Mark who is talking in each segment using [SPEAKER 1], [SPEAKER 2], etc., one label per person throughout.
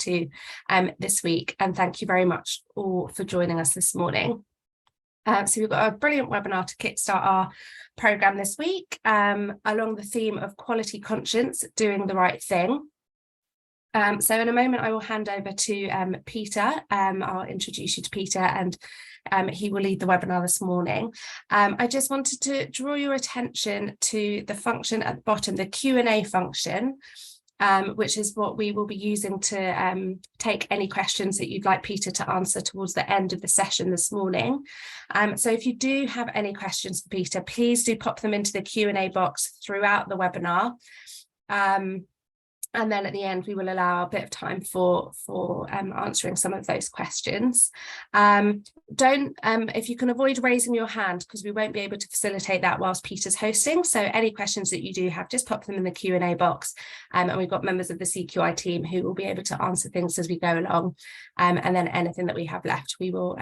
[SPEAKER 1] to this week. And thank you very much all for joining us this morning. So we've got a brilliant webinar to kickstart our programme this week along the theme of quality conscience, doing the right thing. So in a moment, I will hand over to Peter. I'll introduce you to Peter, and he will lead the webinar this morning. I just wanted to draw your attention to the function at the bottom, the Q&A function, which is what we will be using to take any questions that you'd like Peter to answer towards the end of the session this morning. So if you do have any questions for Peter, please do pop them into the Q&A box throughout the webinar. And then at the end, we will allow a bit of time for answering some of those questions. If you can avoid raising your hand, because we won't be able to facilitate that whilst Peter's hosting. So any questions that you do have, just pop them in the Q&A box. And we've got members of the CQI team who will be able to answer things as we go along. And then anything that we have left, we will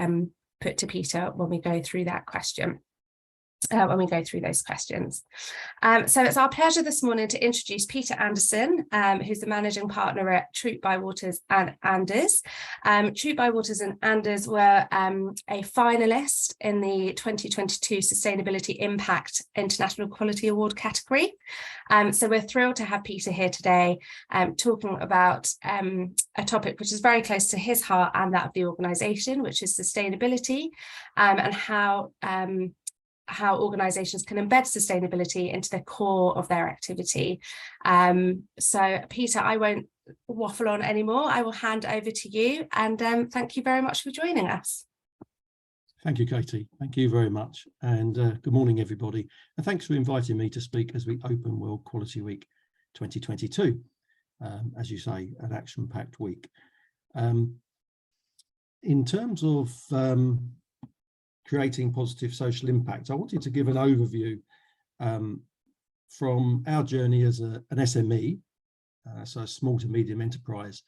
[SPEAKER 1] put to Peter when we go through that question. When we go through those questions. So it's our pleasure this morning to introduce Peter Anderson, who's the managing partner at Troup Bywater Anders. Troup Bywater Anders were a finalist in the 2022 Sustainability Impact International Quality Award category. So we're thrilled to have Peter here today talking about a topic which is very close to his heart and that of the organisation, which is sustainability, and how organisations can embed sustainability into the core of their activity. So Peter, I won't waffle on anymore. I will hand over to you, and thank you very much for joining us.
[SPEAKER 2] Thank you, Katie. Thank you very much. And good morning, everybody. And thanks for inviting me to speak as we open World Quality Week 2022. As you say, an action-packed week. In terms of creating positive social impact, I wanted to give an overview from our journey as an SME, so a small to medium enterprise,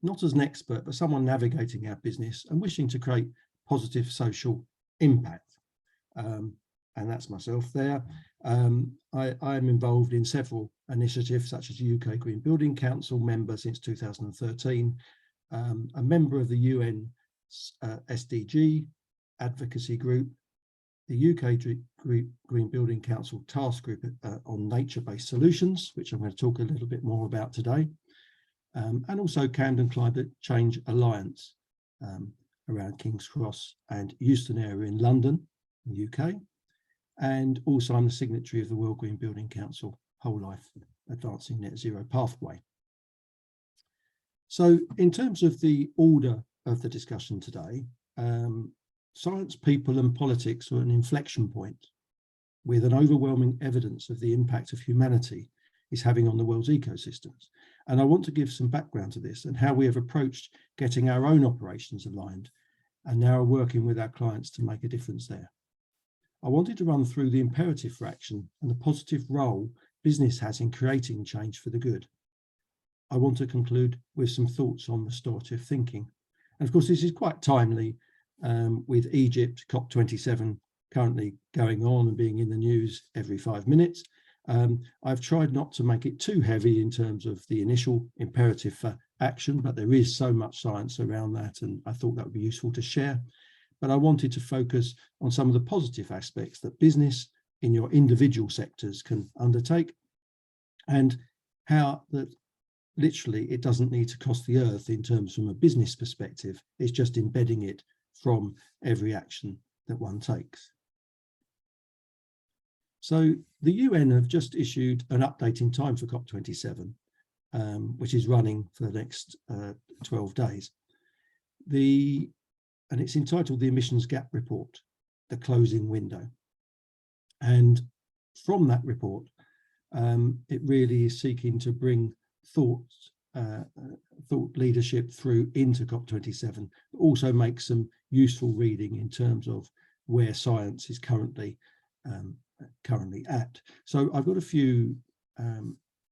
[SPEAKER 2] not as an expert, but someone navigating our business and wishing to create positive social impact. And that's myself there. I am involved in several initiatives, such as UK Green Building Council member since 2013, a member of the UN SDG advocacy group, the UK Green Building Council task group on nature-based solutions, which I'm going to talk a little bit more about today, and also Camden Climate Change Alliance around King's Cross and Euston area in London, in the UK, and also I'm the signatory of the World Green Building Council Whole Life Advancing Net Zero Pathway. So in terms of the order of the discussion today, science, people and politics are an inflection point with an overwhelming evidence of the impact of humanity is having on the world's ecosystems. And I want to give some background to this and how we have approached getting our own operations aligned and now are working with our clients to make a difference there. I wanted to run through the imperative for action and the positive role business has in creating change for the good. I want to conclude with some thoughts on restorative thinking. And of course, this is quite timely with Egypt COP27 currently going on and being in the news every 5 minutes. I've tried not to make it too heavy in terms of the initial imperative for action, but there is so much science around that, and I thought that would be useful to share. But I wanted to focus on some of the positive aspects that business in your individual sectors can undertake, and how that literally it doesn't need to cost the earth in terms from a business perspective. It's just embedding it from every action that one takes. So the UN have just issued an update in time for COP27, which is running for the next 12 days. And it's entitled the Emissions Gap Report, the Closing Window. And from that report, it really is seeking to bring thought leadership through into COP27, but also make some useful reading in terms of where science is currently at. So I've got a few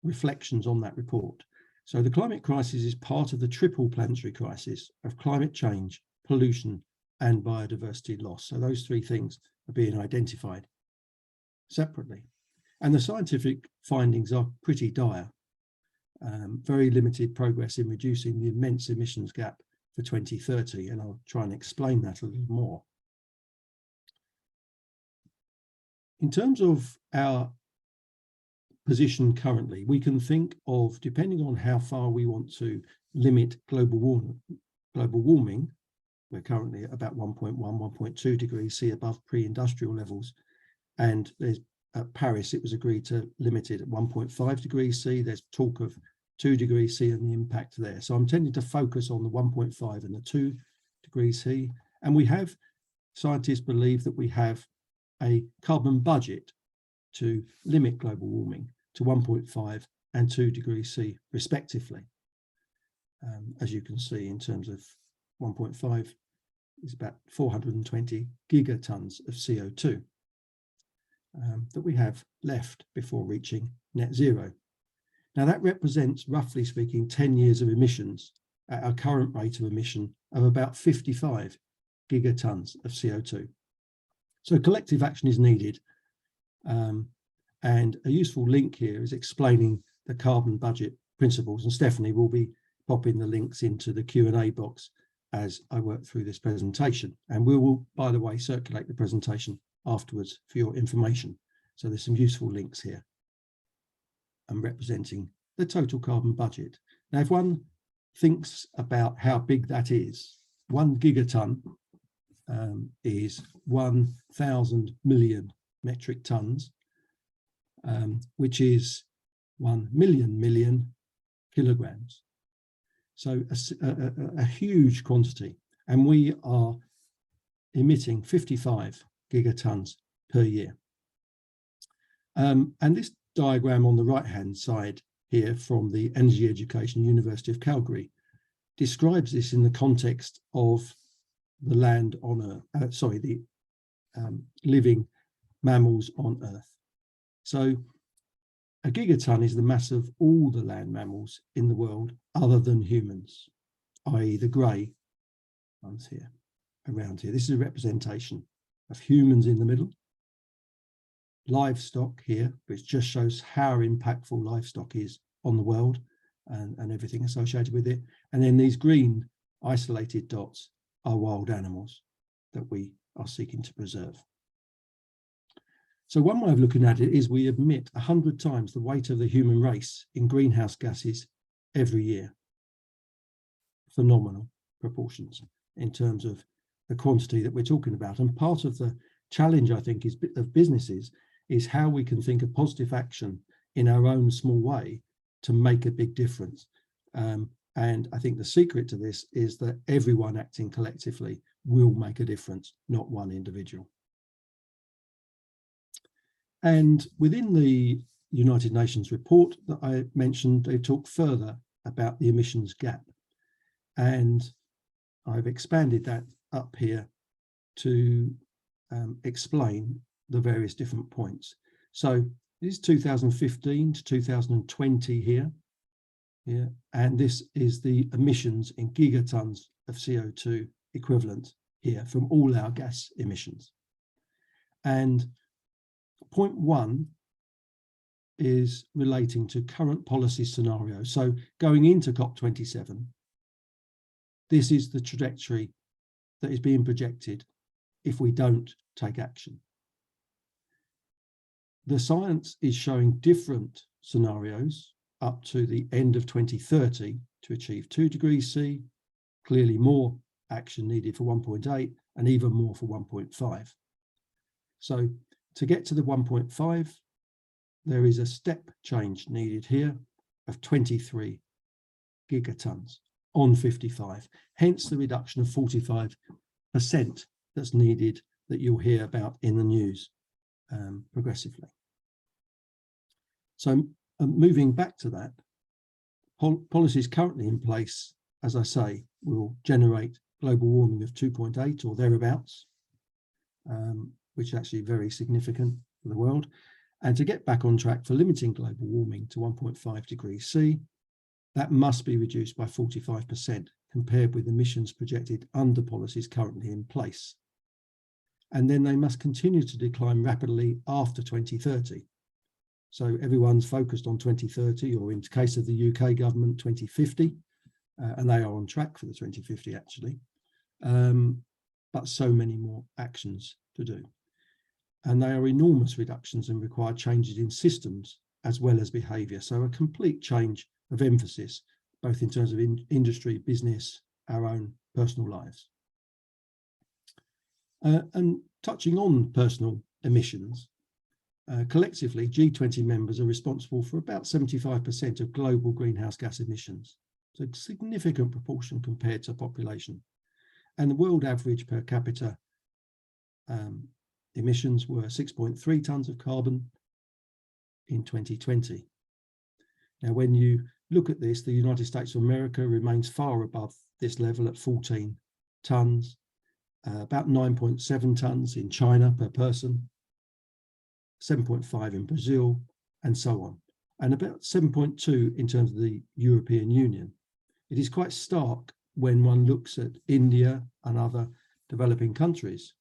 [SPEAKER 2] reflections on that report. So the climate crisis is part of the triple planetary crisis of climate change, pollution and biodiversity loss. So those three things are being identified separately. And the scientific findings are pretty dire. very limited progress in reducing the immense emissions gap for 2030, and I'll try and explain that a little more. In terms of our position currently, we can think of, depending on how far we want to limit global warming, we're currently at about 1.1, 1.2 degrees C above pre-industrial levels, and there's at Paris it was agreed to limit it at 1.5 degrees C. There's talk of 2 degrees C and the impact there. So I'm tending to focus on the 1.5 and the 2 degrees C, and we have, scientists believe that we have a carbon budget to limit global warming to 1.5 and 2 degrees C respectively. As you can see, in terms of 1.5 is about 420 gigatons of CO2 that we have left before reaching net zero. Now that represents, roughly speaking, 10 years of emissions at our current rate of emission of about 55 gigatons of CO2. So collective action is needed, and a useful link here is explaining the carbon budget principles, and Stephanie will be popping the links into the Q&A box as I work through this presentation, and we will, by the way, circulate the presentation afterwards for your information. So there's some useful links here. I'm representing the total carbon budget. Now, if one thinks about how big that is, 1 gigaton is 1,000 million metric tons, which is 1 million kilograms. So a huge quantity, and we are emitting 55 gigatons per year. And this diagram on the right-hand side here from the Energy Education University of Calgary describes this in the context of the land on Earth, the living mammals on Earth. So a gigaton is the mass of all the land mammals in the world other than humans, i.e. the grey ones here, around here. This is a representation of humans in the middle, livestock here, which just shows how impactful livestock is on the world and everything associated with it. And then these green isolated dots are wild animals that we are seeking to preserve. So one way of looking at it is we emit 100 times the weight of the human race in greenhouse gases every year. Phenomenal proportions in terms of the quantity that we're talking about. And part of the challenge, I think, of businesses is how we can think of positive action in our own small way to make a big difference. And I think the secret to this is that everyone acting collectively will make a difference, not one individual. And within the United Nations report that I mentioned, they talk further about the emissions gap. And I've expanded that up here to explain the various different points. So this is 2015 to 2020 here. Yeah, and this is the emissions in gigatons of CO2 equivalent here from all our gas emissions. And point 1 is relating to current policy scenarios. So going into COP27, this is the trajectory that is being projected if we don't take action. The science is showing different scenarios up to the end of 2030 to achieve 2 degrees C, clearly more action needed for 1.8 and even more for 1.5. So to get to the 1.5, there is a step change needed here of 23 gigatons on 55, hence the reduction of 45% that's needed that you'll hear about in the news progressively. So moving back to that, policies currently in place, as I say, will generate global warming of 2.8 or thereabouts, which is actually very significant for the world. And to get back on track for limiting global warming to 1.5 degrees C, that must be reduced by 45% compared with emissions projected under policies currently in place. And then they must continue to decline rapidly after 2030. So everyone's focused on 2030, or in the case of the UK government, 2050, and they are on track for the 2050 actually. But so many more actions to do. And they are enormous reductions and require changes in systems as well as behaviour. So a complete change of emphasis, both in terms of industry, business, our own personal lives. And touching on personal emissions, collectively, G20 members are responsible for about 75% of global greenhouse gas emissions. So a significant proportion compared to population. And the world average per capita emissions were 6.3 tonnes of carbon in 2020. Now, when you look at this, the United States of America remains far above this level at 14 tonnes, about 9.7 tonnes in China per person, 7.5 in Brazil, and so on, and about 7.2 in terms of the European Union. It is quite stark when one looks at India and other developing countries,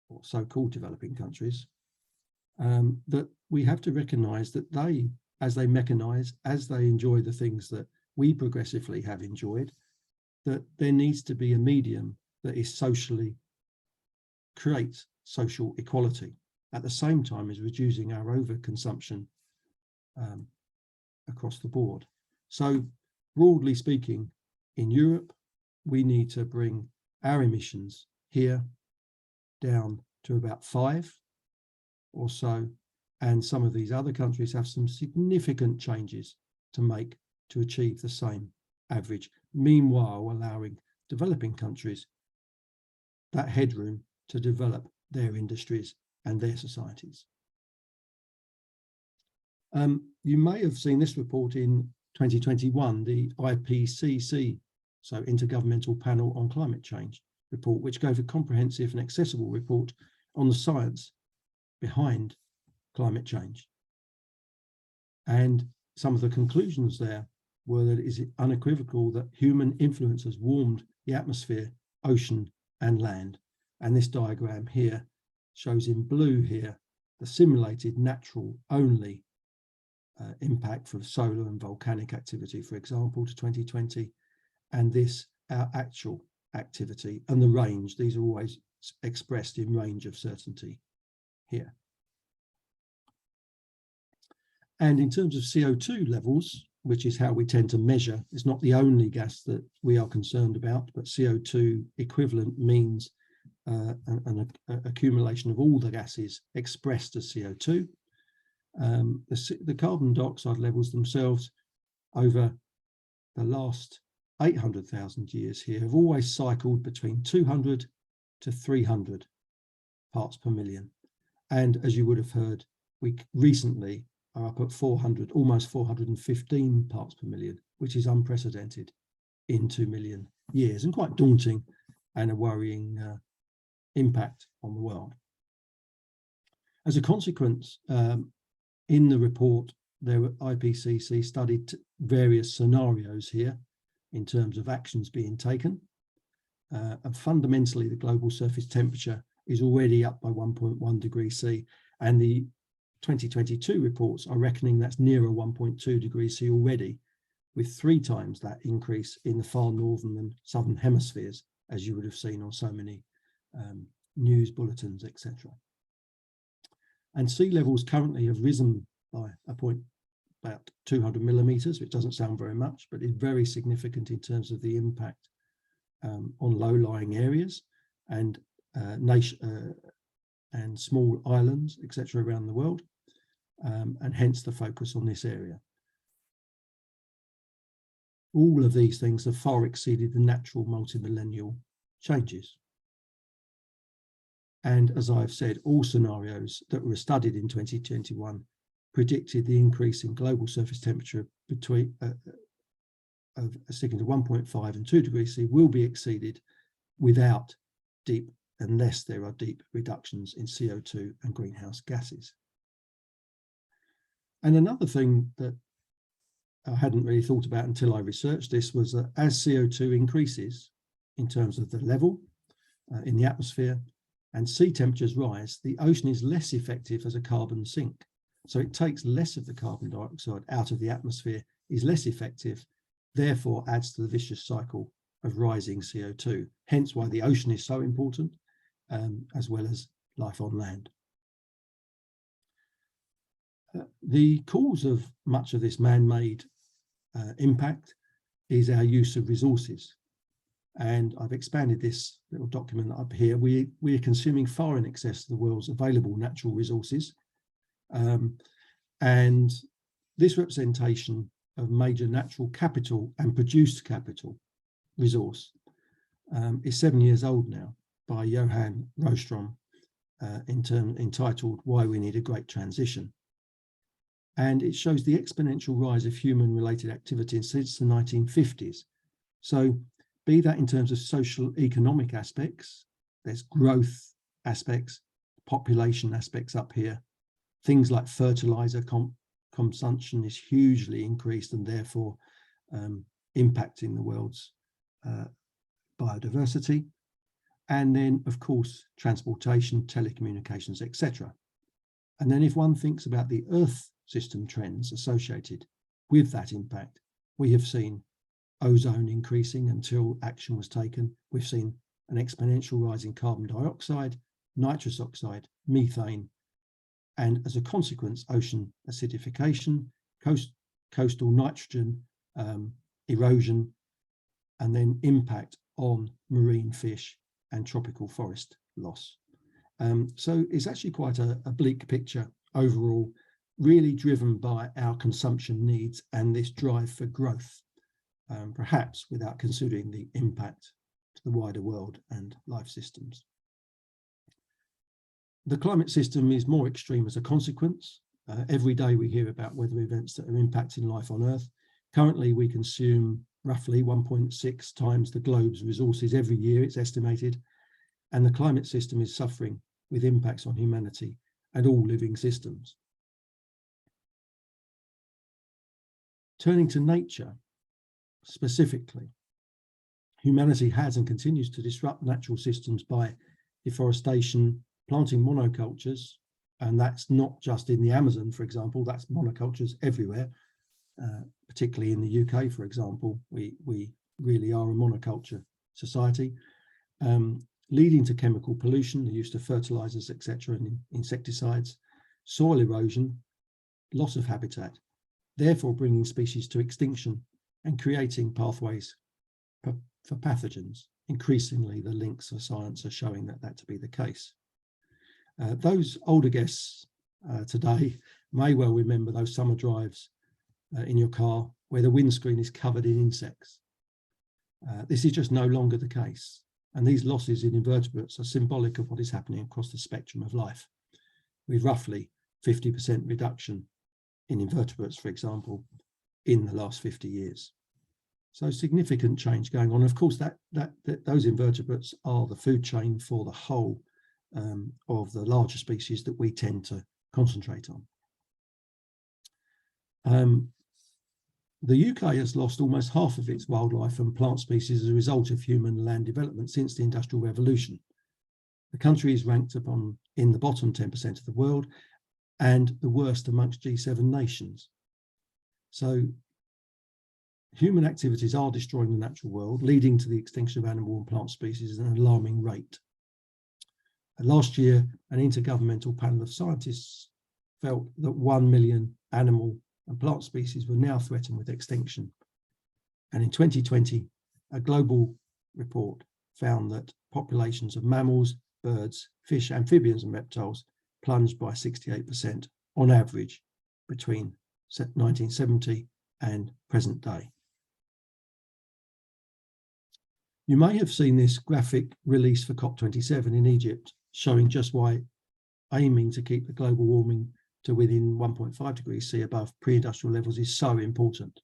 [SPEAKER 2] or so-called developing countries, that we have to recognise that they, as they mechanise, as they enjoy the things that we progressively have enjoyed, that there needs to be a medium that is socially, creates social equality, at the same time as reducing our overconsumption across the board. So broadly speaking, in Europe, we need to bring our emissions here down to about 5 or so, and some of these other countries have some significant changes to make to achieve the same average, meanwhile allowing developing countries that headroom to develop their industries and their societies. You may have seen this report in 2021, the IPCC, so Intergovernmental Panel on Climate Change report, which gave a comprehensive and accessible report on the science behind climate change. And some of the conclusions there were that it is unequivocal that human influence has warmed the atmosphere, ocean, and land. And this diagram here shows in blue here the simulated natural only impact for solar and volcanic activity, for example, to 2020, and this our actual activity and the range. These are always expressed in range of certainty here. And in terms of CO2 levels, which is how we tend to measure, it's not the only gas that we are concerned about, but CO2 equivalent means an accumulation of all the gases expressed as CO2. The carbon dioxide levels themselves over the last 800,000 years here have always cycled between 200 to 300 parts per million. And as you would have heard, we recently are up at 400, almost 415 parts per million, which is unprecedented in 2 million years and quite daunting and a worrying impact on the world. As a consequence, in the report, IPCC studied various scenarios here in terms of actions being taken. And fundamentally, the global surface temperature is already up by 1.1 degrees C, and the 2022 reports are reckoning that's nearer 1.2 degrees C already, with 3 times that increase in the far northern and southern hemispheres, as you would have seen on so many news bulletins, etc. And sea levels currently have risen by a point about 200 millimeters, which doesn't sound very much, but is very significant in terms of the impact on low-lying areas and small islands, etc., around the world, and hence the focus on this area. All of these things have far exceeded the natural multimillennial changes. And as I've said, all scenarios that were studied in 2021 predicted the increase in global surface temperature between of sticking to 1.5 and 2 degrees C will be exceeded without unless there are deep reductions in CO2 and greenhouse gases. And another thing that I hadn't really thought about until I researched this was that as CO2 increases in terms of the level in the atmosphere, and sea temperatures rise, the ocean is less effective as a carbon sink. So it takes less of the carbon dioxide out of the atmosphere, is less effective, therefore adds to the vicious cycle of rising CO2. Hence why the ocean is so important, as well as life on land. The cause of much of this man-made impact is our use of resources. And I've expanded this little document up here. We're consuming far in excess of the world's available natural resources. And this representation of major natural capital and produced capital resource is 7 years old now, by Johan Rostrom, entitled Why We Need a Great Transition. And it shows the exponential rise of human-related activity since the 1950s. So be that in terms of social economic aspects, there's growth aspects, population aspects up here. Things like fertilizer consumption is hugely increased and therefore impacting the world's biodiversity. And then, of course, transportation, telecommunications, etc. And then if one thinks about the Earth system trends associated with that impact, we have seen ozone increasing until action was taken. We've seen an exponential rise in carbon dioxide, nitrous oxide, methane, and as a consequence, ocean acidification, coastal nitrogen erosion, and then impact on marine fish and tropical forest loss. So it's actually quite a bleak picture overall, really driven by our consumption needs and this drive for growth, perhaps without considering the impact to the wider world and life systems. The climate system is more extreme as a consequence. Every day we hear about weather events that are impacting life on Earth. Currently, we consume roughly 1.6 times the globe's resources every year, it's estimated, and the climate system is suffering with impacts on humanity and all living systems. Turning to nature specifically, humanity has and continues to disrupt natural systems by deforestation, planting monocultures, and that's not just in the Amazon, for example, that's monocultures everywhere, particularly in the UK, for example. We really are a monoculture society, leading to chemical pollution, the use of fertilizers, etc., and insecticides, soil erosion, loss of habitat, therefore bringing species to extinction and creating pathways for pathogens. Increasingly, the links of science are showing that to be the case. Those older guests today may well remember those summer drives in your car where the windscreen is covered in insects. This is just no longer the case. And these losses in invertebrates are symbolic of what is happening across the spectrum of life, with roughly 50% reduction in invertebrates, for example, in the last 50 years. So significant change going on. Of course, those invertebrates are the food chain for the whole of the larger species that we tend to concentrate on. The UK has lost almost half of its wildlife and plant species as a result of human land development since the Industrial Revolution. The country is ranked in the bottom 10% of the world and the worst amongst G7 nations. So human activities are destroying the natural world, leading to the extinction of animal and plant species at an alarming rate. Last year, an intergovernmental panel of scientists felt that 1 million animal and plant species were now threatened with extinction. And in 2020, a global report found that populations of mammals, birds, fish, amphibians and reptiles plunged by 68% on average between 1970 and present day. You may have seen this graphic release for COP27 in Egypt, showing just why aiming to keep the global warming to within 1.5 degrees C above pre-industrial levels is so important.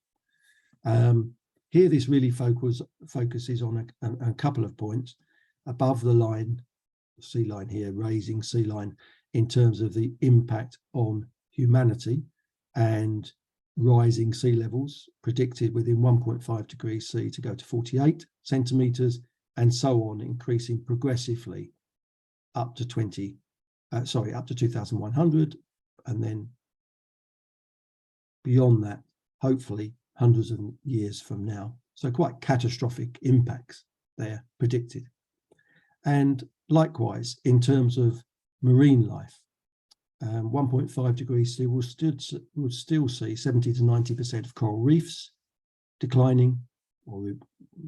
[SPEAKER 2] Here, this really focuses on a couple of points. Above the line, sea line here, raising sea line, in terms of the impact on humanity and rising sea levels predicted within 1.5 degrees C to go to 48 centimetres and so on, increasing progressively up to 2100, and then beyond that, hopefully hundreds of years from now. So quite catastrophic impacts there predicted. And likewise, in terms of marine life, 1.5 degrees C will still see 70 to 90% of coral reefs declining or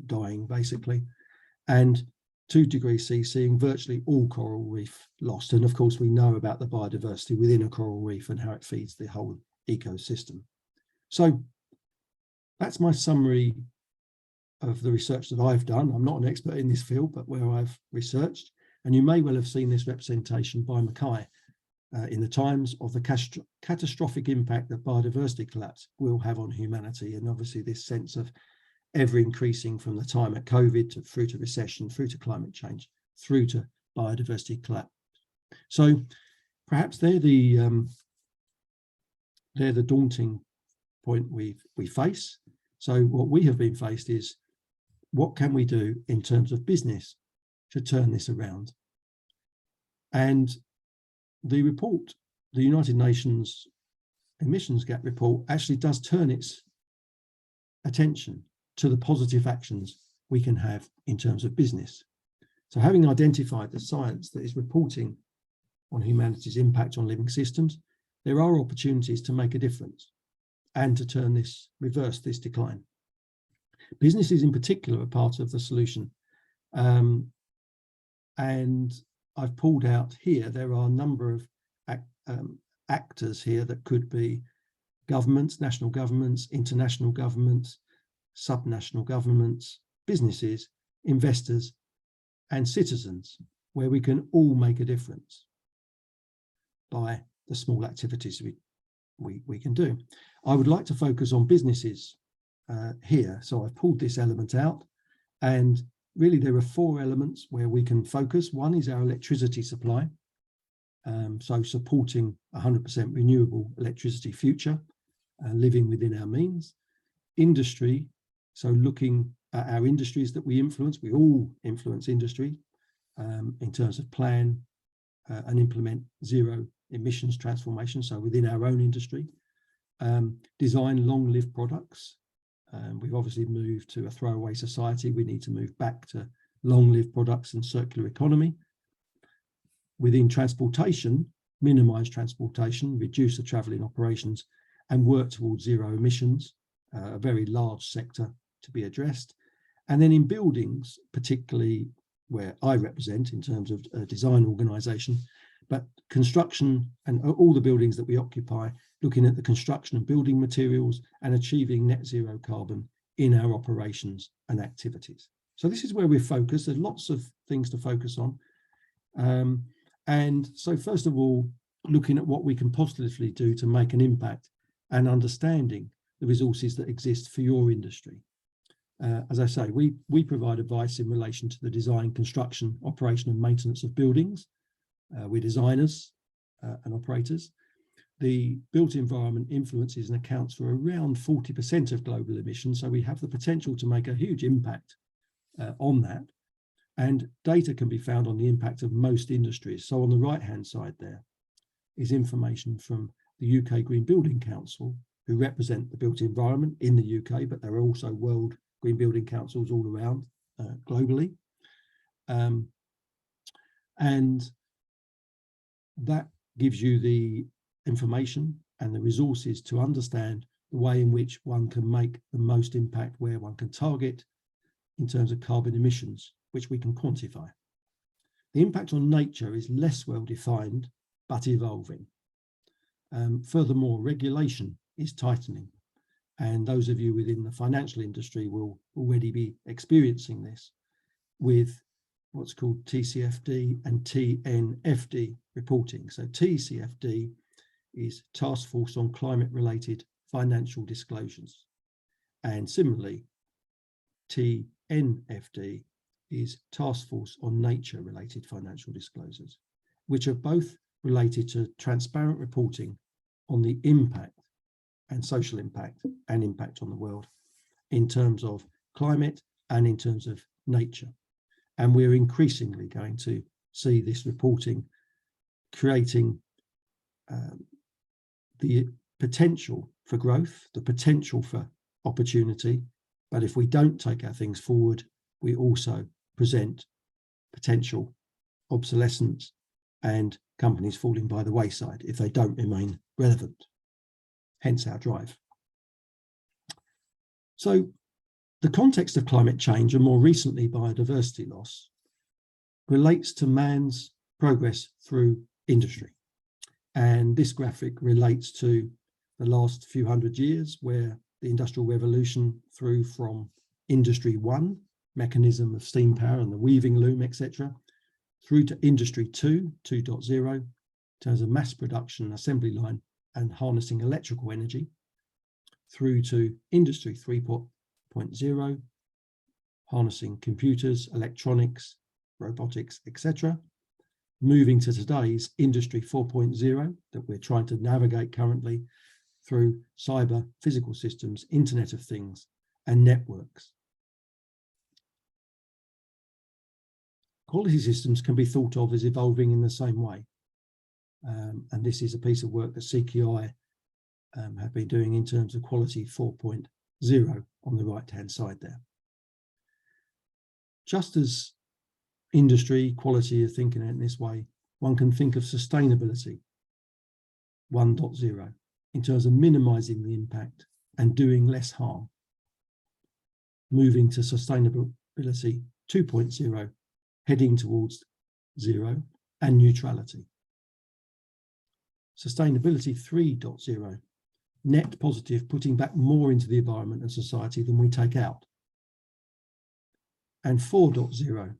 [SPEAKER 2] dying, basically, and 2 degrees C seeing virtually all coral reef lost. And of course, we know about the biodiversity within a coral reef and how it feeds the whole ecosystem. So that's my summary of the research that I've done. I'm not an expert in this field, but where I've researched, and you may well have seen this representation by Mackay in the Times of the catastrophic impact that biodiversity collapse will have on humanity. And obviously this sense of ever increasing from the time of COVID through to recession, through to climate change, through to biodiversity collapse. So perhaps they're the daunting point we face. So what we have been faced is, what can we do in terms of business to turn this around? And the report, the United Nations Emissions Gap report, actually does turn its attention to the positive actions we can have in terms of business. So having identified the science that is reporting on humanity's impact on living systems, there are opportunities to make a difference and to turn this, reverse this decline. Businesses in particular are part of the solution. And I've pulled out here, there are a number of actors here that could be governments, national governments, international governments, subnational governments, businesses, investors, and citizens, where we can all make a difference by the small activities we can do. I would like to focus on businesses here. So I've pulled this element out, and really there are 4 elements where we can focus. One is our electricity supply. So supporting 100% renewable electricity future, living within our means. Industry, so looking at our industries that we influence. We all influence industry in terms of plan and implement zero emissions transformation, so within our own industry. Design long-lived products. We've obviously moved to a throwaway society. We need to move back to long-lived products and circular economy. Within transportation, minimize transportation, reduce the travelling operations, and work towards zero emissions, a very large sector to be addressed. And then in buildings, particularly where I represent in terms of a design organisation, but construction and all the buildings that we occupy, looking at the construction and building materials and achieving net zero carbon in our operations and activities. So this is where we're focused. There's lots of things to focus on. And so first of all, looking at what we can positively do to make an impact and understanding the resources that exist for your industry. As I say, we provide advice in relation to the design, construction, operation and maintenance of buildings. We're designers and operators. The built environment influences and accounts for around 40% of global emissions. So we have the potential to make a huge impact on that. And data can be found on the impact of most industries. So on the right-hand side there is information from the UK Green Building Council, who represent the built environment in the UK, but there are also World Green Building Councils all around globally. And that gives you the information and the resources to understand the way in which one can make the most impact, where one can target in terms of carbon emissions, which we can quantify. The impact on nature is less well defined, but evolving. Furthermore, regulation is tightening, and those of you within the financial industry will already be experiencing this with what's called TCFD and TNFD reporting. So TCFD is Task Force on Climate-Related Financial Disclosures, and similarly, TNFD is Task Force on Nature-Related Financial Disclosures, which are both related to transparent reporting on the impact and social impact and impact on the world in terms of climate and in terms of nature. And we're increasingly going to see this reporting creating the potential for growth, the potential for opportunity. But if we don't take our things forward, we also present potential obsolescence and companies falling by the wayside if they don't remain relevant, hence our drive. So the context of climate change, and more recently biodiversity loss, relates to man's progress through industry. And this graphic relates to the last few hundred years, where the Industrial Revolution through from Industry 1, mechanism of steam power and the weaving loom, etc., through to Industry 2, 2.0, in terms of mass production, assembly line, and harnessing electrical energy, through to Industry 3.0, harnessing computers, electronics, robotics, etc., moving to today's Industry 4.0 that we're trying to navigate currently through cyber physical systems, Internet of Things, and networks. Quality systems can be thought of as evolving in the same way. And this is a piece of work that CQI have been doing in terms of Quality 4.0 on the right-hand side there. Just as industry, quality are thinking it in this way, one can think of sustainability 1.0 in terms of minimizing the impact and doing less harm. Moving to sustainability 2.0, heading towards zero and neutrality. Sustainability 3.0, net positive, putting back more into the environment and society than we take out. And 4.0,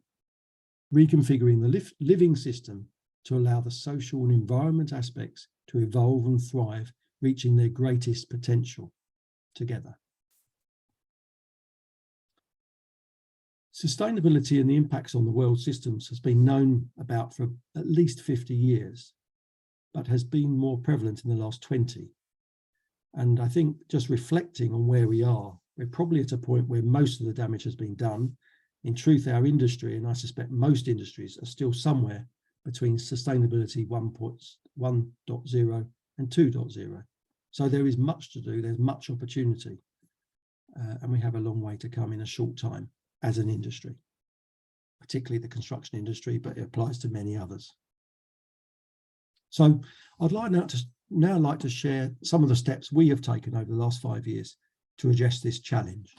[SPEAKER 2] reconfiguring the living system to allow the social and environment aspects to evolve and thrive, reaching their greatest potential together. Sustainability and the impacts on the world systems has been known about for at least 50 years, but has been more prevalent in the last 20. And I think just reflecting on where we are, we're probably at a point where most of the damage has been done. In truth, our industry, and I suspect most industries, are still somewhere between sustainability 1.0 and 2.0. So there is much to do, there's much opportunity, and we have a long way to come in a short time as an industry, particularly the construction industry, but it applies to many others. So I'd like now to share some of the steps we have taken over the last 5 years to address this challenge.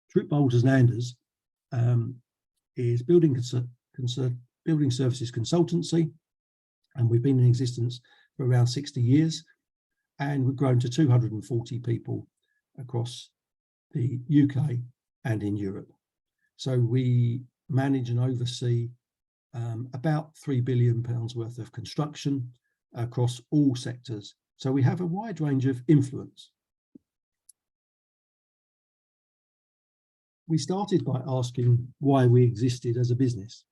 [SPEAKER 2] Troup Bywater Anders is building services consultancy, and we've been in existence for around 60 years, and we've grown to 240 people across the UK and in Europe. So we manage and oversee about £3 billion worth of construction across all sectors. So we have a wide range of influence. We started by asking why we existed as a business,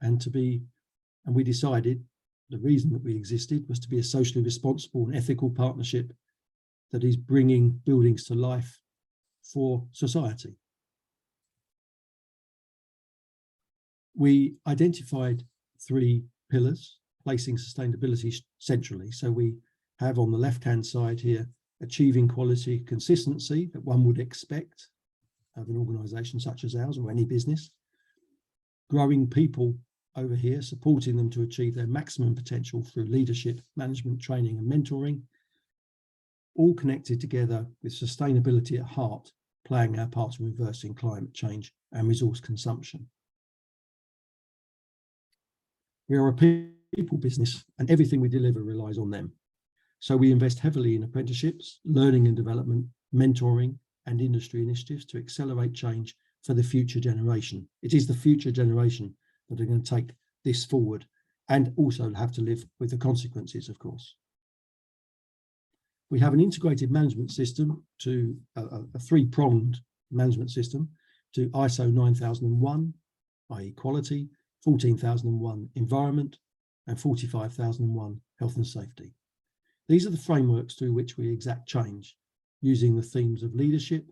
[SPEAKER 2] and we decided the reason that we existed was to be a socially responsible and ethical partnership that is bringing buildings to life for society. We identified 3 pillars, placing sustainability centrally. So we have on the left-hand side here, achieving quality consistency that one would expect of an organisation such as ours or any business. Growing people over here, supporting them to achieve their maximum potential through leadership, management, training and mentoring, all connected together with sustainability at heart, playing our part in reversing climate change and resource consumption. We are a people business, and everything we deliver relies on them. So we invest heavily in apprenticeships, learning and development, mentoring and industry initiatives to accelerate change for the future generation. It is the future generation that are going to take this forward and also have to live with the consequences, of course. We have an integrated management system to a 3-pronged management system to ISO 9001, i.e. quality, 14001 environment, and 45001 health and safety. These are the frameworks through which we exact change, using the themes of leadership,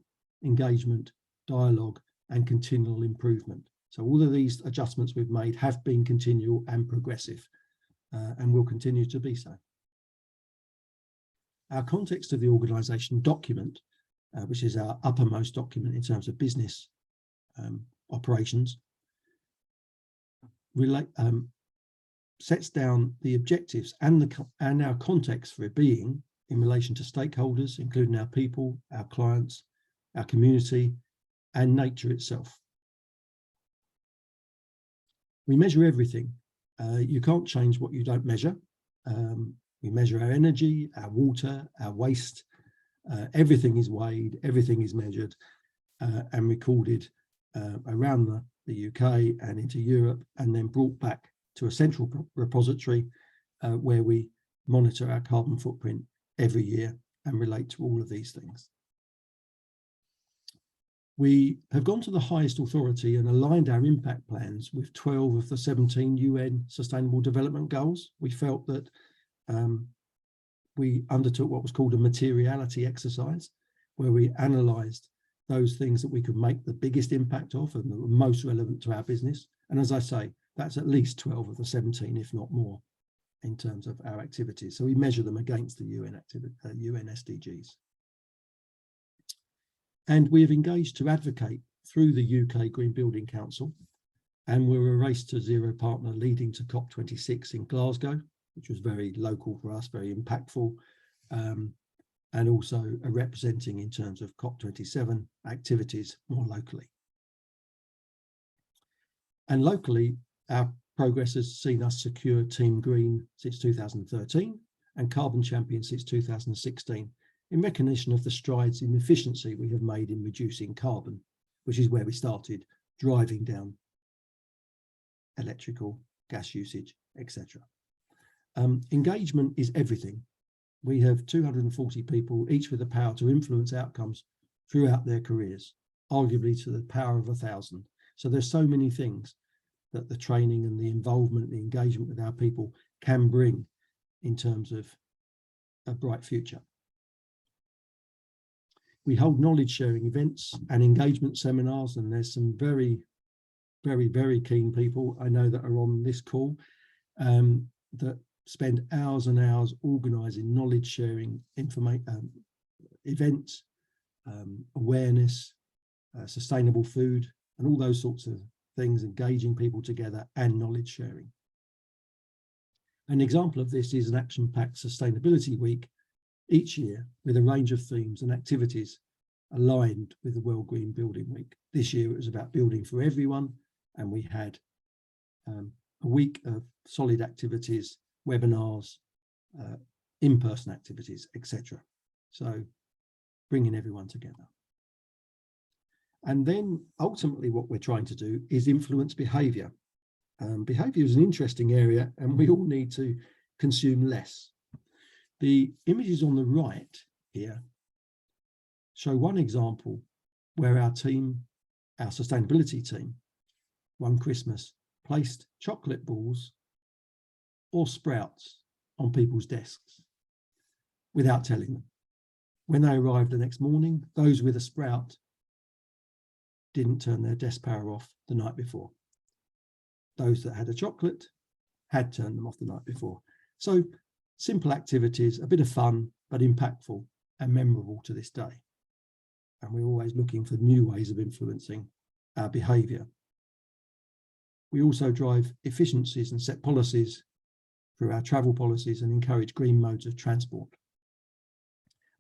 [SPEAKER 2] engagement, dialogue, and continual improvement. So all of these adjustments we've made have been continual and progressive, and will continue to be so. Our context of the organisation document, which is our uppermost document in terms of business operations, sets down the objectives and our context for it being in relation to stakeholders, including our people, our clients, our community, and nature itself. We measure everything. You can't change what you don't measure. We measure our energy, our water, our waste. Everything is weighed, everything is measured and recorded around the UK and into Europe, and then brought back to a central repository where we monitor our carbon footprint every year and relate to all of these things. We have gone to the highest authority and aligned our impact plans with 12 of the 17 UN Sustainable Development Goals. We felt that we undertook what was called a materiality exercise, where we analysed those things that we could make the biggest impact of and that were most relevant to our business. And as I say, that's at least 12 of the 17, if not more, in terms of our activities. So we measure them against the UN SDGs. And we have engaged to advocate through the UK Green Building Council, and we're a Race to Zero partner leading to COP26 in Glasgow, which was very local for us, very impactful, and also representing in terms of COP27 activities more locally. And locally, our progress has seen us secure Team Green since 2013 and Carbon Champion since 2016, in recognition of the strides in efficiency we have made in reducing carbon, which is where we started, driving down electrical, gas usage, etc. Engagement is everything. We have 240 people, each with the power to influence outcomes throughout their careers, arguably to the power of 1,000. So there's so many things that the training and the involvement, the engagement with our people can bring in terms of a bright future. We hold knowledge sharing events and engagement seminars, and there's some very, very, very keen people I know that are on this call that spend hours and hours organising knowledge sharing events, awareness, sustainable food, and all those sorts of things, engaging people together and knowledge sharing. An example of this is an action-packed sustainability week each year with a range of themes and activities aligned with the World Green Building Week. This year it was about building for everyone, and we had a week of solid activities, webinars, in-person activities, etc. So bringing everyone together. And then ultimately what we're trying to do is influence behaviour. Behaviour is an interesting area, and we all need to consume less. The images on the right here show one example where our team, our sustainability team, one Christmas, placed chocolate balls or sprouts on people's desks without telling them. When they arrived the next morning, those with a sprout didn't turn their desk power off the night before. Those that had a chocolate had turned them off the night before. So simple activities, a bit of fun, but impactful and memorable to this day. And we're always looking for new ways of influencing our behaviour. We also drive efficiencies and set policies through our travel policies and encourage green modes of transport.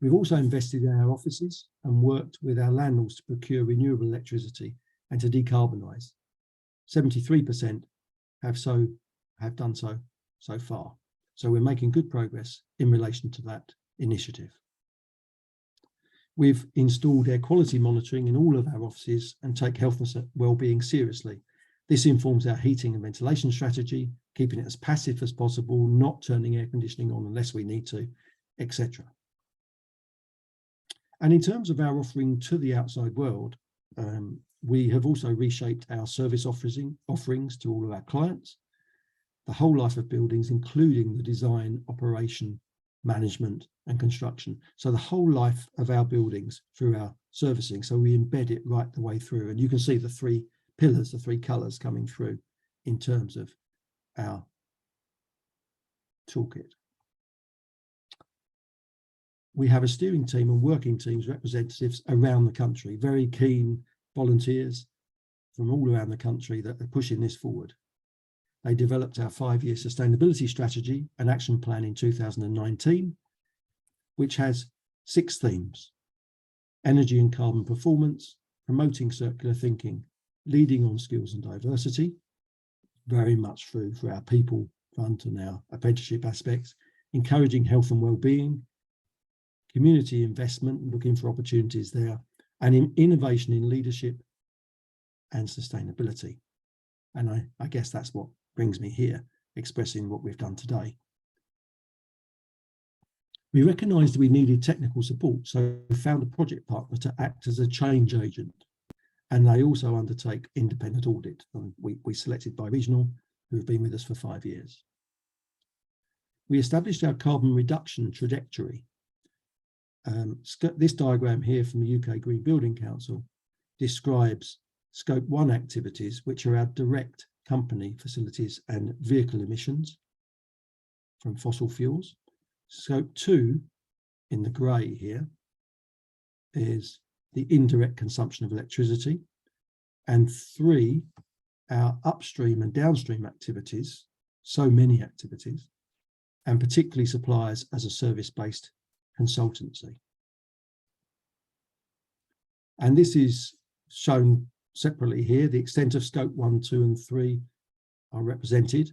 [SPEAKER 2] We've also invested in our offices and worked with our landlords to procure renewable electricity and to decarbonise. 73% have done so far. So we're making good progress in relation to that initiative. We've installed air quality monitoring in all of our offices and take health and well-being seriously. This informs our heating and ventilation strategy, keeping it as passive as possible, not turning air conditioning on unless we need to, etc. And in terms of our offering to the outside world, we have also reshaped our service offerings to all of our clients, the whole life of buildings, including the design, operation, management, and construction. So the whole life of our buildings through our servicing. So we embed it right the way through. And you can see the three pillars, the three colours coming through in terms of our toolkit. We have a steering team and working teams, representatives around the country, very keen volunteers from all around the country that are pushing this forward. They developed our 5-year sustainability strategy and action plan in 2019, which has 6 themes: energy and carbon performance, promoting circular thinking, leading on skills and diversity, very much through for our people front and our apprenticeship aspects, encouraging health and well-being, community investment, looking for opportunities there, and in innovation in leadership and sustainability. And I guess that's what brings me here, expressing what we've done today. We recognised we needed technical support, so we found a project partner to act as a change agent. And they also undertake independent audit. And we selected by Regional, who have been with us for 5 years. We established our carbon reduction trajectory. This diagram here from the UK Green Building Council describes Scope 1 activities, which are our direct company facilities and vehicle emissions from fossil fuels. Scope 2, in the grey here, is the indirect consumption of electricity. And 3, our upstream and downstream activities, so many activities, and particularly suppliers as a service-based consultancy. And this is shown separately here. The extent of Scope 1, 2 and 3 are represented,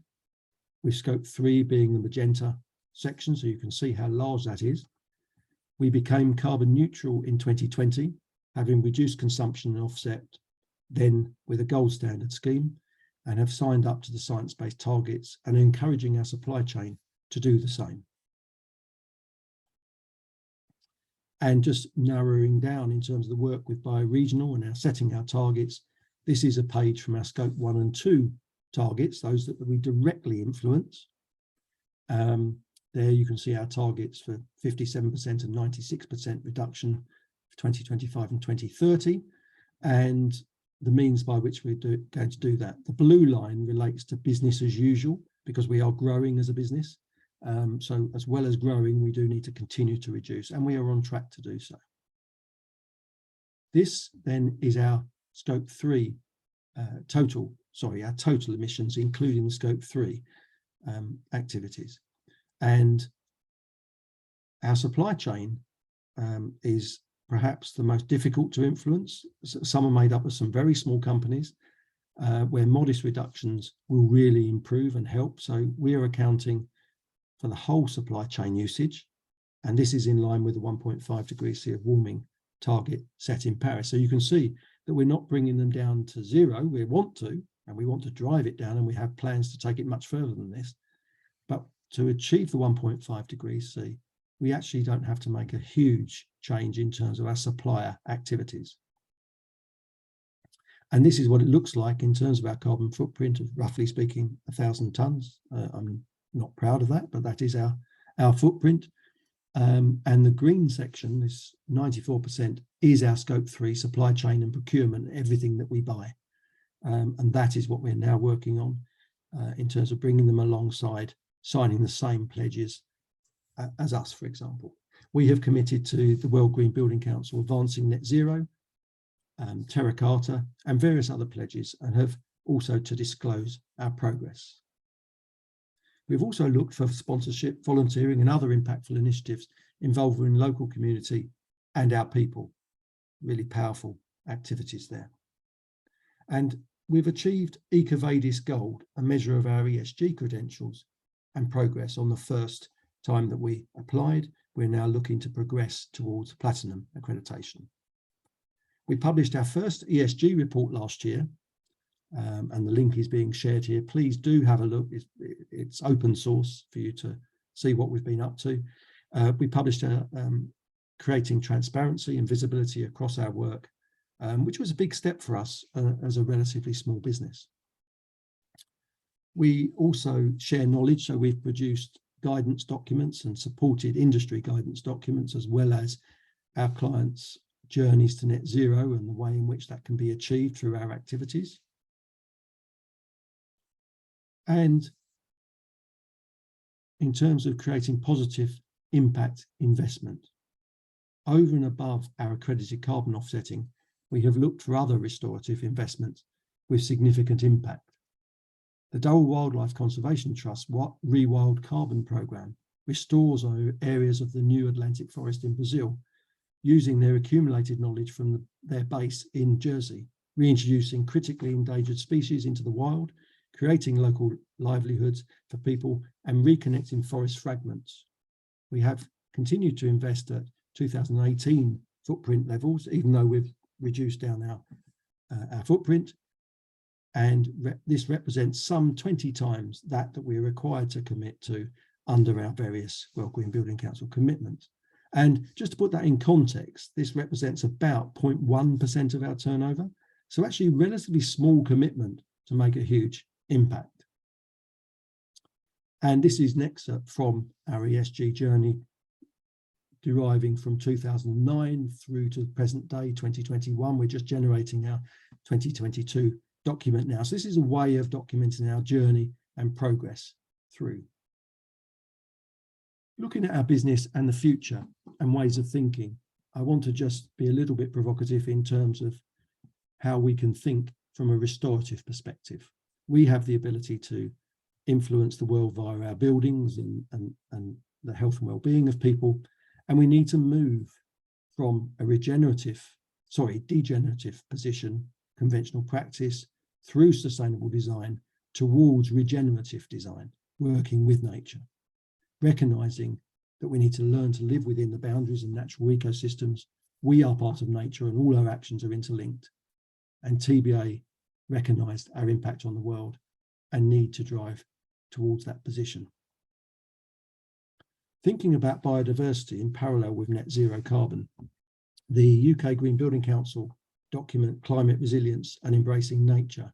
[SPEAKER 2] with Scope 3 being the magenta section, so you can see how large that is. We became carbon neutral in 2020, having reduced consumption and offset then with a gold standard scheme, and have signed up to the science-based targets and encouraging our supply chain to do the same. And just narrowing down in terms of the work with bioregional and our setting our targets, this is a page from our Scope 1 and 2 targets, those that we directly influence. There you can see our targets for 57% and 96% reduction for 2025 and 2030, and the means by which we're going to do that. The blue line relates to business as usual, because we are growing as a business. So as well as growing, we do need to continue to reduce, and we are on track to do so. This then is our Scope 3 our total emissions, including the Scope 3 activities. And our supply chain is perhaps the most difficult to influence. Some are made up of some very small companies where modest reductions will really improve and help. So we are accounting for the whole supply chain usage, and this is in line with the 1.5 degrees C of warming target set in Paris. So you can see that we're not bringing them down to zero. We want to, and we want to drive it down, and we have plans to take it much further than this. But to achieve the 1.5 degrees C, we actually don't have to make a huge change in terms of our supplier activities. And this is what it looks like in terms of our carbon footprint of, roughly speaking, 1,000 tonnes. I'm not proud of that, but that is our footprint. And the green section, this 94%, is our Scope 3 supply chain and procurement, everything that we buy. And that is what we're now working on in terms of bringing them alongside, signing the same pledges as us, for example. We have committed to the World Green Building Council advancing net zero, Terra Carta, and various other pledges, and have also to disclose our progress. We've also looked for sponsorship, volunteering, and other impactful initiatives involving local community and our people. Really powerful activities there. And we've achieved EcoVadis Gold, a measure of our ESG credentials and progress on the first time that we applied. We're now looking to progress towards Platinum accreditation. We published our first ESG report last year, and the link is being shared here. Please do have a look. It's open source for you to see what we've been up to. We published creating transparency and visibility across our work, which was a big step for us as a relatively small business. We also share knowledge, so we've produced guidance documents and supported industry guidance documents, as well as our clients' journeys to net zero and the way in which that can be achieved through our activities. And in terms of creating positive impact investment, over and above our accredited carbon offsetting, we have looked for other restorative investments with significant impact. The Durrell Wildlife Conservation Trust Rewild Carbon Programme restores areas of the new Atlantic forest in Brazil, using their accumulated knowledge from their base in Jersey, reintroducing critically endangered species into the wild, creating local livelihoods for people, and reconnecting forest fragments. We have continued to invest at 2018 footprint levels, even though we've reduced down our footprint. And this represents some 20 times that we're required to commit to under our various World Green Building Council commitments. And just to put that in context, this represents about 0.1% of our turnover. So actually a relatively small commitment to make a huge impact. And this is an excerpt from our ESG journey, deriving from 2009 through to the present day, 2021. We're just generating our 2022 document now. So this is a way of documenting our journey and progress through. Looking at our business and the future and ways of thinking, I want to just be a little bit provocative in terms of how we can think from a restorative perspective. We have the ability to influence the world via our buildings and the health and well-being of people, and we need to move from a degenerative position, conventional practice, through sustainable design towards regenerative design, working with nature, recognizing that we need to learn to live within the boundaries of natural ecosystems. We are part of nature and all our actions are interlinked. And TB+A recognized our impact on the world and need to drive towards that position. Thinking about biodiversity in parallel with net zero carbon, the UK Green Building Council document Climate Resilience and Embracing Nature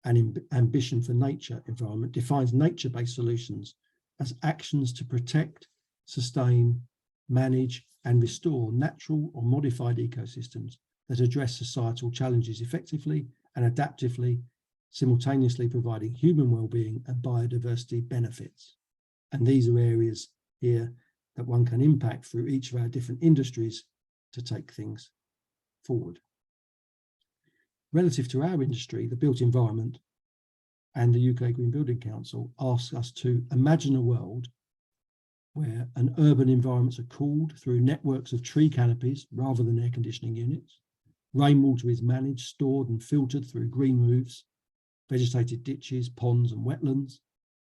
[SPEAKER 2] and Ambition for Nature Environment defines nature-based solutions as actions to protect, sustain, manage and restore natural or modified ecosystems that address societal challenges effectively and adaptively, simultaneously providing human well-being and biodiversity benefits. And these are areas here that one can impact through each of our different industries to take things forward. Relative to our industry, the built environment and the UK Green Building Council asks us to imagine a world where an urban environments are cooled through networks of tree canopies rather than air conditioning units. Rainwater is managed, stored and filtered through green roofs, vegetated ditches, ponds and wetlands,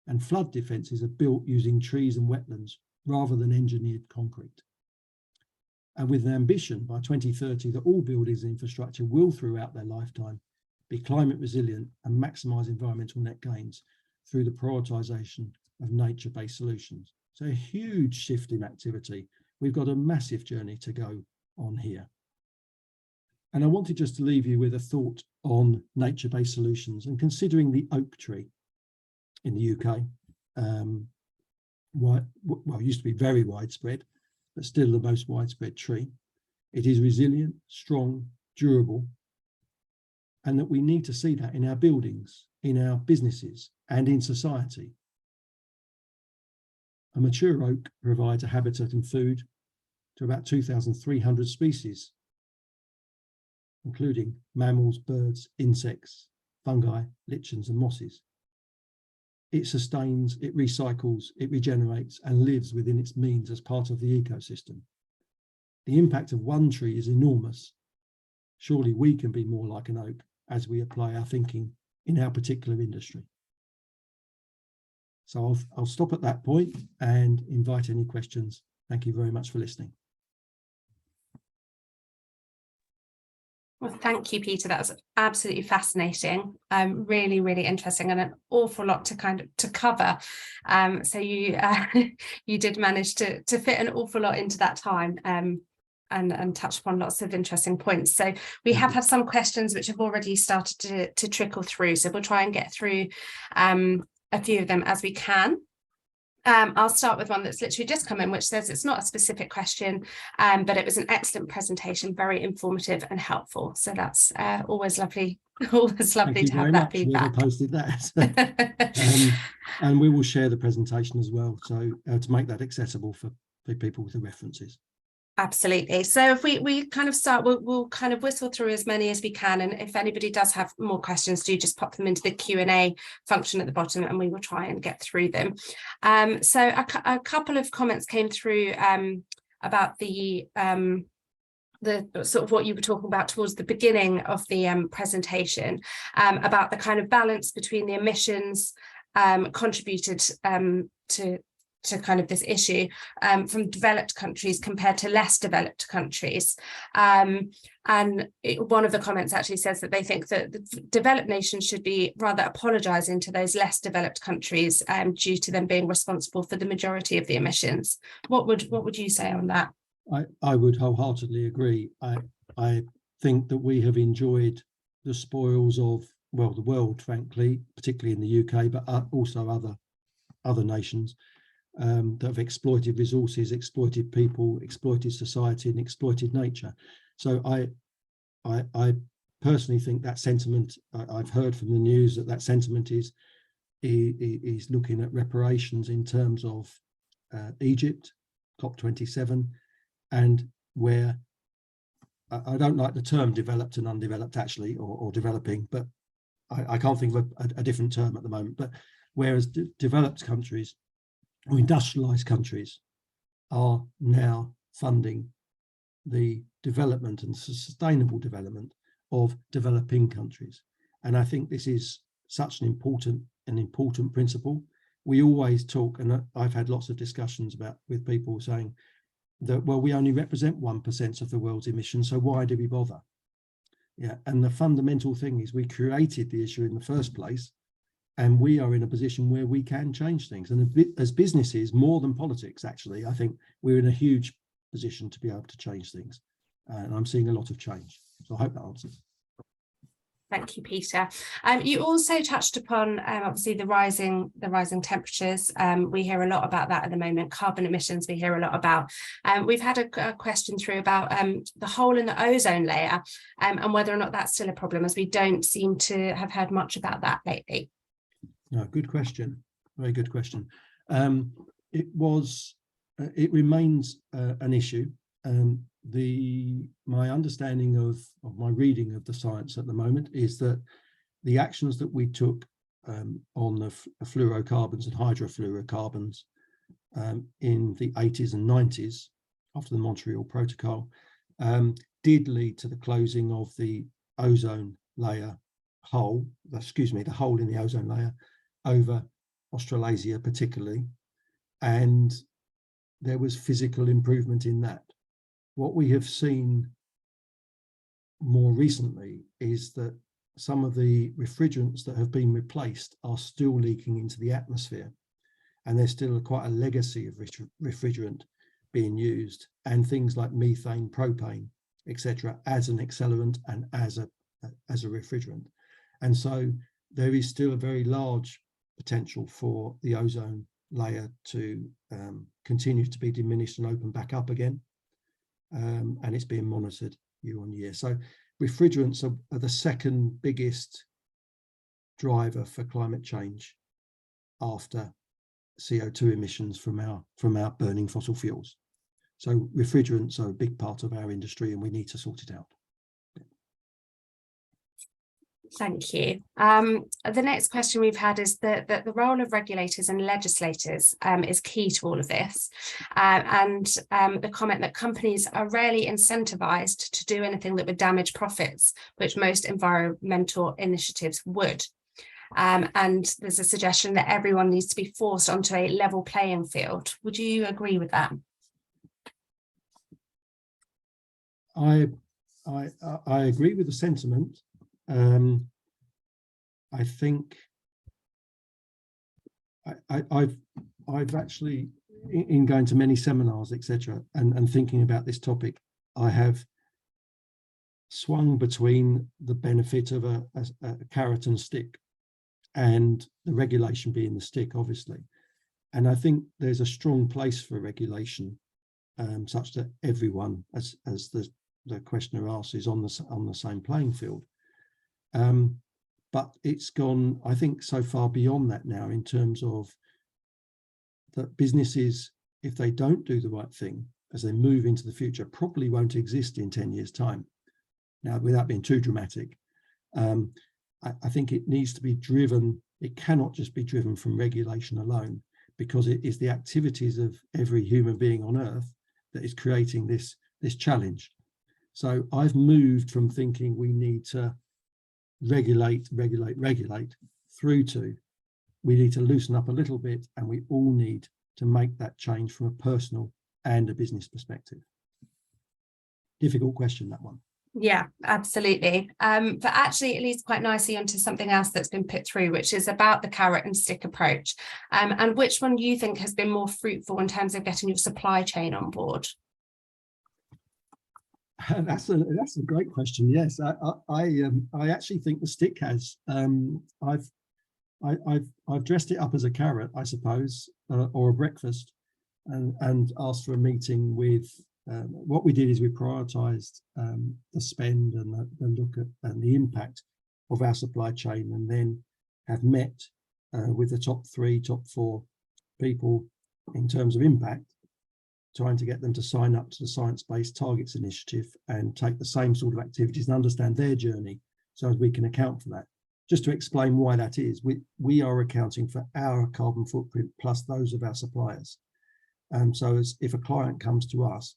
[SPEAKER 2] and flood defences are built using trees and wetlands rather than engineered concrete. And with an ambition by 2030 that all buildings and infrastructure will throughout their lifetime be climate resilient and maximise environmental net gains through the prioritisation of nature-based solutions. So a huge shift in activity. We've got a massive journey to go on here. And I wanted just to leave you with a thought on nature-based solutions and considering the oak tree in the UK. Well, it used to be very widespread, but still the most widespread tree. It is resilient, strong, durable, and that we need to see that in our buildings, in our businesses, and in society. A mature oak provides a habitat and food to about 2,300 species, including mammals, birds, insects, fungi, lichens, and mosses. It sustains, it recycles, it regenerates, and lives within its means as part of the ecosystem. The impact of one tree is enormous. Surely we can be more like an oak as we apply our thinking in our particular industry. So I'll stop at that point and invite any questions. Thank you very much for listening.
[SPEAKER 1] Well, thank you, Peter. That was absolutely fascinating. Really, really interesting, and an awful lot to cover. So you you did manage to fit an awful lot into that time, and touch upon lots of interesting points. So we have had some questions which have already started to trickle through. So we'll try and get through a few of them as we can. I'll start with one that's literally just come in, which says it's not a specific question, but it was an excellent presentation, very informative and helpful. So that's always lovely, always lovely to have that feedback.
[SPEAKER 2] Whoever posted that. And we will share the presentation as well, so to make that accessible for people with the references.
[SPEAKER 1] Absolutely. So if we kind of start, we'll kind of whistle through as many as we can, and if anybody does have more questions, do just pop them into the Q&A function at the bottom and we will try and get through them. So a couple of comments came through about the sort of what you were talking about towards the beginning of the presentation, about the kind of balance between the emissions contributed to kind of this issue from developed countries compared to less developed countries. And one of the comments actually says that they think that the developed nations should be rather apologising to those less developed countries due to them being responsible for the majority of the emissions. What would you say on that?
[SPEAKER 2] I would wholeheartedly agree. I think that we have enjoyed the spoils of, well, the world, frankly, particularly in the UK, but also other nations that have exploited resources, exploited people, exploited society, and exploited nature. So I personally think that sentiment, I've heard from the news that sentiment is looking at reparations in terms of Egypt, COP27, and where I don't like the term developed and undeveloped actually, or developing, but I can't think of a different term at the moment. But whereas developed countries or industrialized countries are now funding the development and sustainable development of developing countries. And I think this is such an important principle. We always talk, and I've had lots of discussions with people saying that, well, we only represent 1% of the world's emissions, so why do we bother? Yeah, and the fundamental thing is we created the issue in the first place, and we are in a position where we can change things. And as businesses, more than politics, actually, I think we're in a huge position to be able to change things. And I'm seeing a lot of change. So I hope that answers.
[SPEAKER 1] Thank you, Peter. You also touched upon obviously the rising temperatures. We hear a lot about that at the moment. Carbon emissions, we hear a lot about. We've had a question through about the hole in the ozone layer and whether or not that's still a problem, as we don't seem to have heard much about that lately.
[SPEAKER 2] No, good question. Very good question. It remains an issue. My understanding of my reading of the science at the moment is that the actions that we took on the fluorocarbons and hydrofluorocarbons in the 80s and 90s after the Montreal Protocol did lead to the closing of the ozone layer hole, the hole in the ozone layer over Australasia particularly, and there was physical improvement in that. What we have seen more recently is that some of the refrigerants that have been replaced are still leaking into the atmosphere, and there's still quite a legacy of refrigerant being used, and things like methane, propane, etc., as an accelerant and as a refrigerant. And so there is still a very large potential for the ozone layer to continue to be diminished and open back up again. And it's being monitored year on year. So refrigerants are the second biggest driver for climate change after CO2 emissions from our burning fossil fuels. So refrigerants are a big part of our industry, and we need to sort it out.
[SPEAKER 1] Thank you. The next question we've had is that the role of regulators and legislators is key to all of this, and the comment that companies are rarely incentivized to do anything that would damage profits, which most environmental initiatives would. And there's a suggestion that everyone needs to be forced onto a level playing field. Would you agree with that?
[SPEAKER 2] I agree with the sentiment. I think I've actually, in going to many seminars, etc., and thinking about this topic, I have swung between the benefit of a carrot and stick, and the regulation being the stick, obviously. And I think there's a strong place for regulation, such that everyone, as the questioner asks, is on the same playing field. But it's gone, I think, so far beyond that now, in terms of that businesses, if they don't do the right thing as they move into the future, probably won't exist in 10 years' time. Now, without being too dramatic, I think it needs to be driven. It cannot just be driven from regulation alone, because it is the activities of every human being on earth that is creating this challenge. So I've moved from thinking we need to regulate through to we need to loosen up a little bit, and we all need to make that change from a personal and a business perspective. Difficult question, that one.
[SPEAKER 1] Yeah, absolutely. But actually it leads quite nicely onto something else that's been put through, which is about the carrot and stick approach, and which one you think has been more fruitful in terms of getting your supply chain on board.
[SPEAKER 2] That's a great question. Yes, I actually think the stick has. I've dressed it up as a carrot, I suppose, or a breakfast, and asked for a meeting with. What we did is we prioritised the spend and the look at and the impact of our supply chain, and then have met with the top 4 people in terms of impact, trying to get them to sign up to the Science-Based Targets Initiative and take the same sort of activities and understand their journey, so as we can account for that. Just to explain why that is, we are accounting for our carbon footprint plus those of our suppliers. So as if a client comes to us,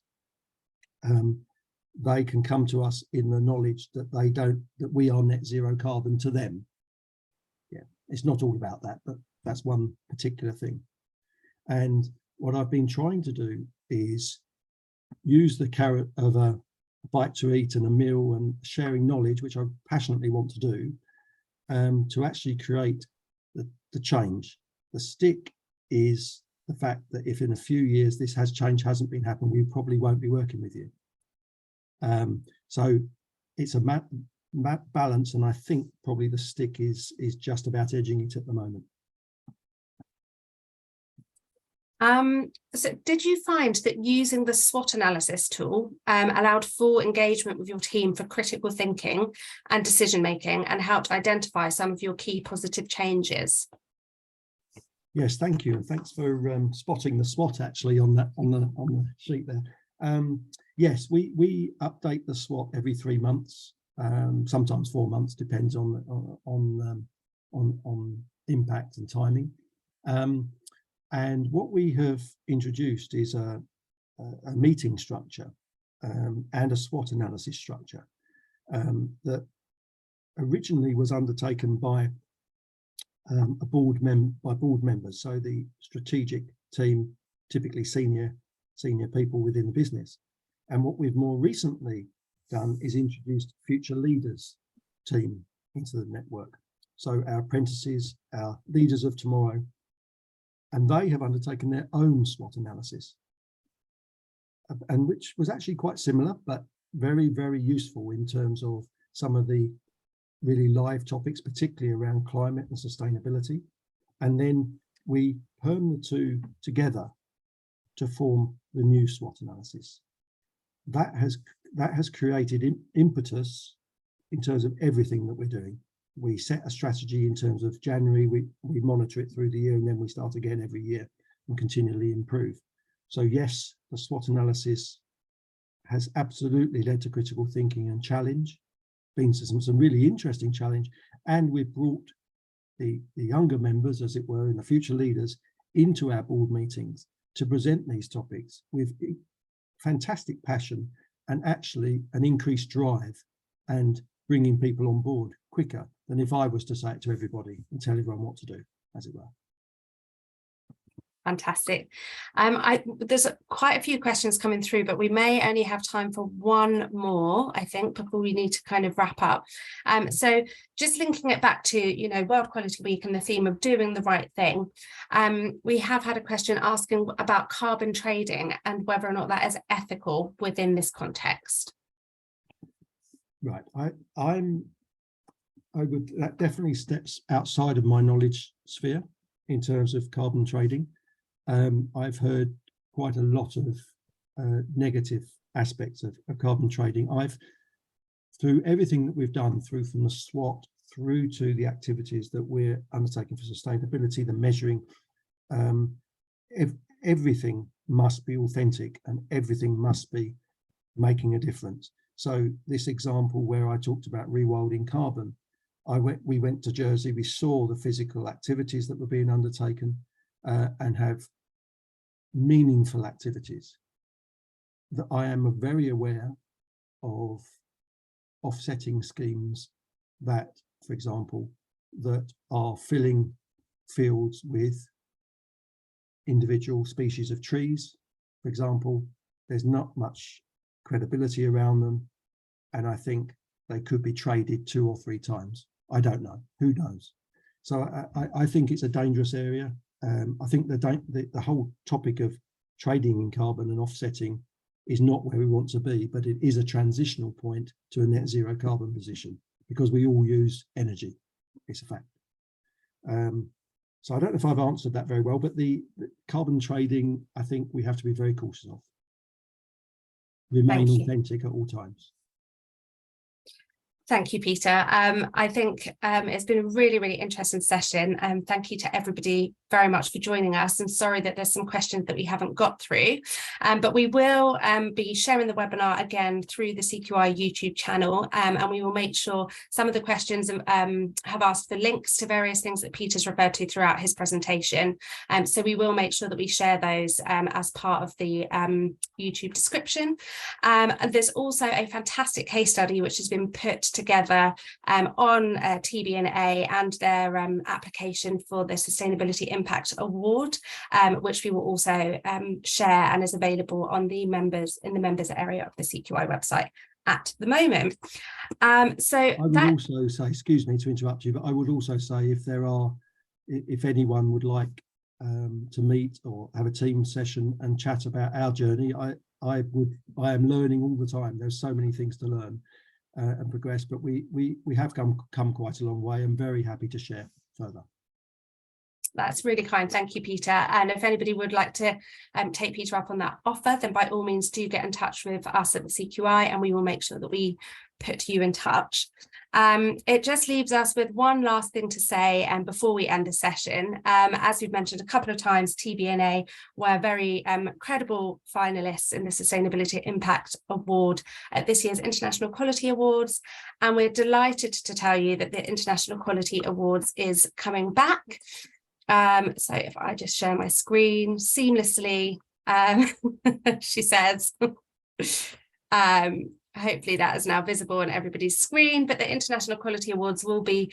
[SPEAKER 2] they can come to us in the knowledge that that we are net zero carbon to them. Yeah, it's not all about that, but that's one particular thing. And what I've been trying to do is use the carrot of a bite to eat and a meal and sharing knowledge, which I passionately want to do, to actually create the change. The stick is the fact that if in a few years this change hasn't been happening, we probably won't be working with you. So it's a balance, and I think probably the stick is just about edging it at the moment.
[SPEAKER 1] So did you find that using the SWOT analysis tool allowed full engagement with your team for critical thinking and decision making, and helped identify some of your key positive changes?
[SPEAKER 2] Yes, thank you, and thanks for spotting the SWOT actually on the sheet there. Yes, we update the SWOT every 3 months, sometimes 4 months, depends on impact and timing. And what we have introduced is a meeting structure and a SWOT analysis structure that originally was undertaken by board members, so the strategic team, typically senior people within the business. And what we've more recently done is introduced future leaders team into the network. So our apprentices, our leaders of tomorrow, and they have undertaken their own SWOT analysis, and which was actually quite similar, but very, very useful in terms of some of the really live topics, particularly around climate and sustainability. And then we perm the two together to form the new SWOT analysis. That has created impetus in terms of everything that we're doing. We set a strategy in terms of January, we monitor it through the year, and then we start again every year and continually improve. So yes, the SWOT analysis has absolutely led to critical thinking and challenge, been some really interesting challenge, and we've brought the younger members, as it were, and the future leaders into our board meetings to present these topics with fantastic passion and actually an increased drive, and bringing people on board quicker than if I was to say it to everybody and tell everyone what to do, as it were.
[SPEAKER 1] Fantastic. There's quite a few questions coming through, but we may only have time for one more, I think, before we need to kind of wrap up. So just linking it back to, World Quality Week and the theme of doing the right thing, we have had a question asking about carbon trading and whether or not that is ethical within this context.
[SPEAKER 2] Right. That definitely steps outside of my knowledge sphere in terms of carbon trading. I've heard quite a lot of negative aspects of carbon trading. Through everything that we've done, through from the SWOT through to the activities that we're undertaking for sustainability, the measuring, everything must be authentic and everything must be making a difference. So this example where I talked about rewilding carbon, we went to Jersey, we saw the physical activities that were being undertaken and have meaningful activities. That I am very aware of offsetting schemes that, for example, that are filling fields with individual species of trees, for example. There's not much credibility around them, and I think they could be traded 2 or 3 times. I don't know, who knows? So I think it's a dangerous area. I think the whole topic of trading in carbon and offsetting is not where we want to be, but it is a transitional point to a net zero carbon position because we all use energy. It's a fact. So I don't know if I've answered that very well, but the carbon trading, I think we have to be very cautious of. Remain authentic at all times.
[SPEAKER 1] Thank you, Peter. I think it's been a really, really interesting session. Thank you to everybody very much for joining us. And sorry that there's some questions that we haven't got through, but we will be sharing the webinar again through the CQI YouTube channel, and we will make sure some of the questions have asked for links to various things that Peter's referred to throughout his presentation. So we will make sure that we share those as part of the YouTube description. And there's also a fantastic case study which has been put together on TB+A and their application for the Sustainability Impact Award, which we will also share and is available on the members area of the CQI website at the moment. So I would
[SPEAKER 2] also say, excuse me to interrupt you, but I would also say if anyone would like to meet or have a team session and chat about our journey, I am learning all the time. There's so many things to learn and progress, but we have come quite a long way. I'm very happy to share further.
[SPEAKER 1] That's really kind. Thank you, Peter. And if anybody would like to take Peter up on that offer, then by all means do get in touch with us at the CQI and we will make sure that we put you in touch. It just leaves us with one last thing to say before we end the session. As we've mentioned a couple of times, TB+A were very credible finalists in the Sustainability Impact Award at this year's International Quality Awards, and we're delighted to tell you that the International Quality Awards is coming back. So if I just share my screen seamlessly, she says, hopefully that is now visible on everybody's screen, but the International Quality Awards will be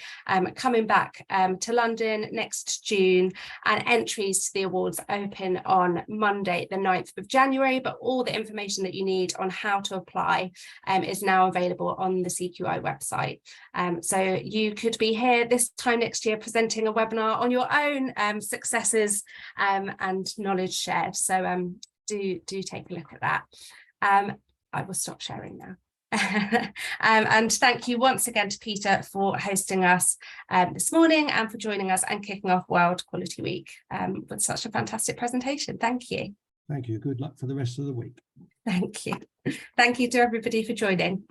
[SPEAKER 1] coming back to London next June, and entries to the awards open on Monday, the 9th of January, but all the information that you need on how to apply is now available on the CQI website. So you could be here this time next year presenting a webinar on your own successes and knowledge shared. So do take a look at that. I will stop sharing now. And thank you once again to Peter for hosting us this morning and for joining us and kicking off World Quality Week with such a fantastic presentation. Thank you.
[SPEAKER 2] Thank you. Good luck for the rest of the week.
[SPEAKER 1] Thank you. Thank you to everybody for joining.